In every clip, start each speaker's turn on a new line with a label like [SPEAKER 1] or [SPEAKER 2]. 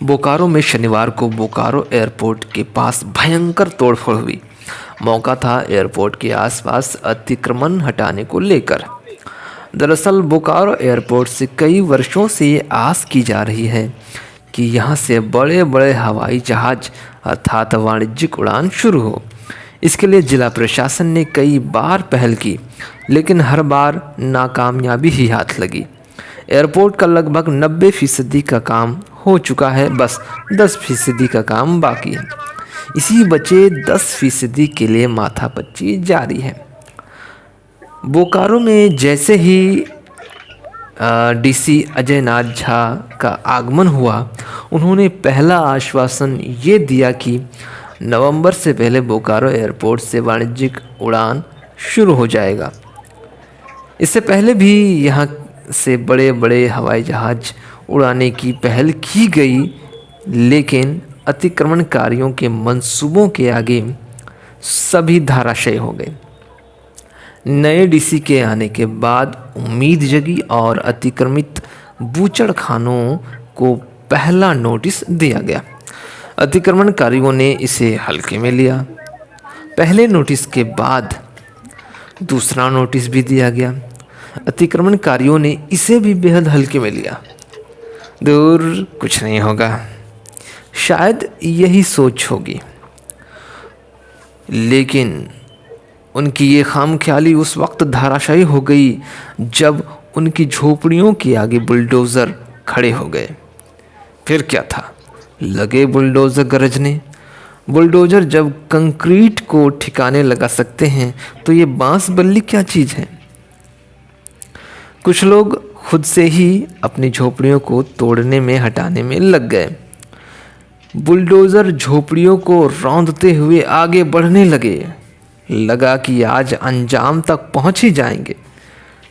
[SPEAKER 1] बोकारो में शनिवार को बोकारो एयरपोर्ट के पास भयंकर तोड़फोड़ हुई। मौका था एयरपोर्ट के आसपास अतिक्रमण हटाने को लेकर। दरअसल बोकारो एयरपोर्ट से कई वर्षों से ये आस की जा रही है कि यहाँ से बड़े बड़े हवाई जहाज अर्थात वाणिज्यिक उड़ान शुरू हो। इसके लिए जिला प्रशासन ने कई बार पहल की, लेकिन हर बार नाकामयाबी ही हाथ लगी। एयरपोर्ट का लगभग 90% का काम हो चुका है, बस 10% का काम बाकी है। इसी बचे 10% के लिए माथापच्ची जारी है। बोकारो में जैसे ही डीसी अजय नाथ झा का आगमन हुआ, उन्होंने पहला आश्वासन ये दिया कि नवंबर से पहले बोकारो एयरपोर्ट से वाणिज्यिक उड़ान शुरू हो जाएगा। इससे पहले भी यहाँ से बड़े बड़े हवाई जहाज उड़ाने की पहल की गई, लेकिन अतिक्रमणकारियों के मंसूबों के आगे सभी धराशायी हो गए। नए डीसी के आने के बाद उम्मीद जगी और अतिक्रमित बूचड़खानों को पहला नोटिस दिया गया। अतिक्रमणकारियों ने इसे हल्के में लिया। पहले नोटिस के बाद दूसरा नोटिस भी दिया गया। अतिक्रमणकारियों ने इसे भी बेहद हल्के में लिया। दूर कुछ नहीं होगा, शायद यही सोच होगी, लेकिन उनकी ये खामख्याली उस वक्त धराशायी हो गई जब उनकी झोपड़ियों के आगे बुलडोज़र खड़े हो गए। फिर क्या था, लगे बुलडोज़र गरजने। बुलडोज़र जब कंक्रीट को ठिकाने लगा सकते हैं तो ये बांस बल्ली क्या चीज़ है। कुछ लोग खुद से ही अपनी झोपड़ियों को तोड़ने में हटाने में लग गए। बुलडोज़र झोपड़ियों को रौंदते हुए आगे बढ़ने लगे। लगा कि आज अंजाम तक पहुंच ही जाएंगे।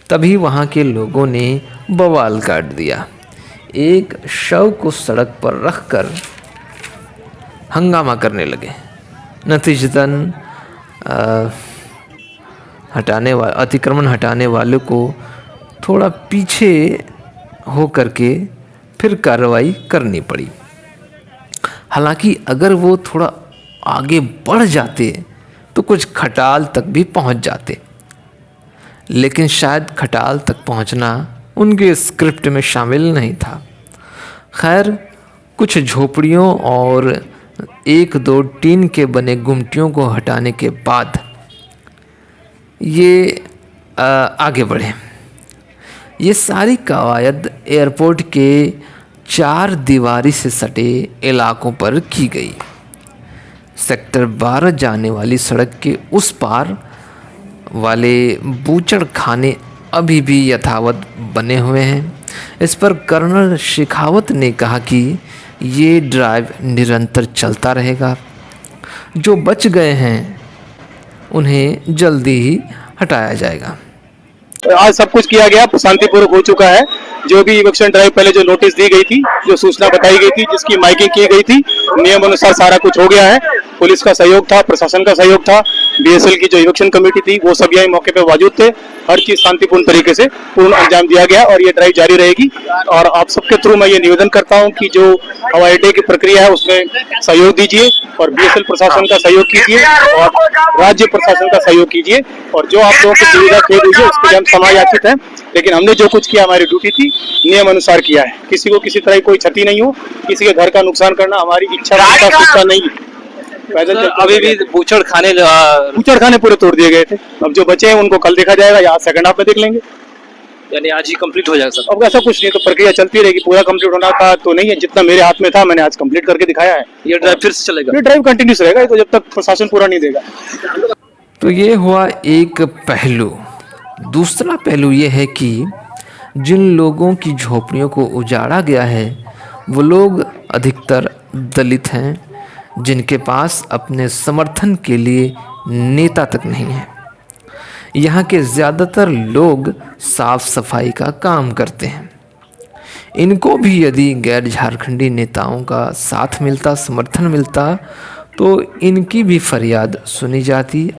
[SPEAKER 1] तभी वहां के लोगों ने बवाल काट दिया। एक शव को सड़क पर रखकर हंगामा करने लगे। नतीजतन अतिक्रमण हटाने वालों को थोड़ा पीछे हो करके फिर कार्रवाई करनी पड़ी। हालांकि अगर वो थोड़ा आगे बढ़ जाते तो कुछ खटाल तक भी पहुंच जाते, लेकिन शायद खटाल तक पहुंचना उनके स्क्रिप्ट में शामिल नहीं था। खैर, कुछ झोपड़ियों और 1-2 टीन के बने गुमटियों को हटाने के बाद ये आगे बढ़े। ये सारी कवायद एयरपोर्ट के 4 दीवारी से सटे इलाकों पर की गई। सेक्टर 12 जाने वाली सड़क के उस पार वाले बूचड़ खाने अभी भी यथावत बने हुए हैं। इस पर कर्नल शेखावत ने कहा कि ये ड्राइव निरंतर चलता रहेगा। जो बच गए हैं उन्हें जल्दी ही हटाया जाएगा।
[SPEAKER 2] आज सब कुछ किया गया, शांतिपूर्वक हो चुका है। जो भी इविक्शन ड्राइव पहले जो नोटिस दी गई थी, जो सूचना बताई गई थी, जिसकी माइकिंग की गई थी, नियम अनुसार सारा कुछ हो गया है। पुलिस का सहयोग था, प्रशासन का सहयोग था, बीएसएल की जो इविक्शन कमेटी थी वो सब यहाँ मौके पे मौजूद थे। हर चीज शांतिपूर्ण तरीके से पूर्ण अंजाम दिया गया और ये ड्राइव जारी रहेगी। और आप सबके थ्रू मैं ये निवेदन करता हूँ कि जो हवाई अड्डे की प्रक्रिया है उसमें सहयोग दीजिए और बीएसएल प्रशासन का सहयोग कीजिए और राज्य प्रशासन का सहयोग कीजिए। और जो आप लोगों की सुविधा खेद हुई है उसके लिए हम समायाचित हैं, लेकिन हमने जो कुछ किया हमारी ड्यूटी थी, नियम अनुसार किया है। किसी को किसी तरह कोई क्षति नहीं हो, किसी के घर का नुकसान करना हमारी इच्छा नहीं है।
[SPEAKER 3] अभी भी बूचड़ खाने
[SPEAKER 2] पूरे तोड़ दिए गए थे। अब जो बचे हैं उनको कल देखा जाएगा या सेकंड हाफ में देख लेंगे।
[SPEAKER 3] यानी आज ही कंप्लीट हो जाएगा सर?
[SPEAKER 2] अब ऐसा कुछ नहीं, तो प्रक्रिया चलती रहेगी। पूरा कंप्लीट होना था तो नहीं है, जितना मेरे हाथ में था मैंने आज कंप्लीट करके दिखाया है।
[SPEAKER 3] ये ड्राइव फिर से चलेगा?
[SPEAKER 2] ये ड्राइव कंटिन्यूस रहेगा, तो जब तक प्रशासन पूरा नहीं देगा।
[SPEAKER 1] तो ये हुआ एक पहलू। दूसरा पहलू ये है कि जिन लोगों की झोपड़ियों को उजाड़ा गया है वो लोग अधिकतर दलित हैं, जिनके पास अपने समर्थन के लिए नेता तक नहीं है। यहाँ के ज़्यादातर लोग साफ सफाई का काम करते हैं। इनको भी यदि गैर झारखंडी नेताओं का साथ मिलता, समर्थन मिलता, तो इनकी भी फरियाद सुनी जाती।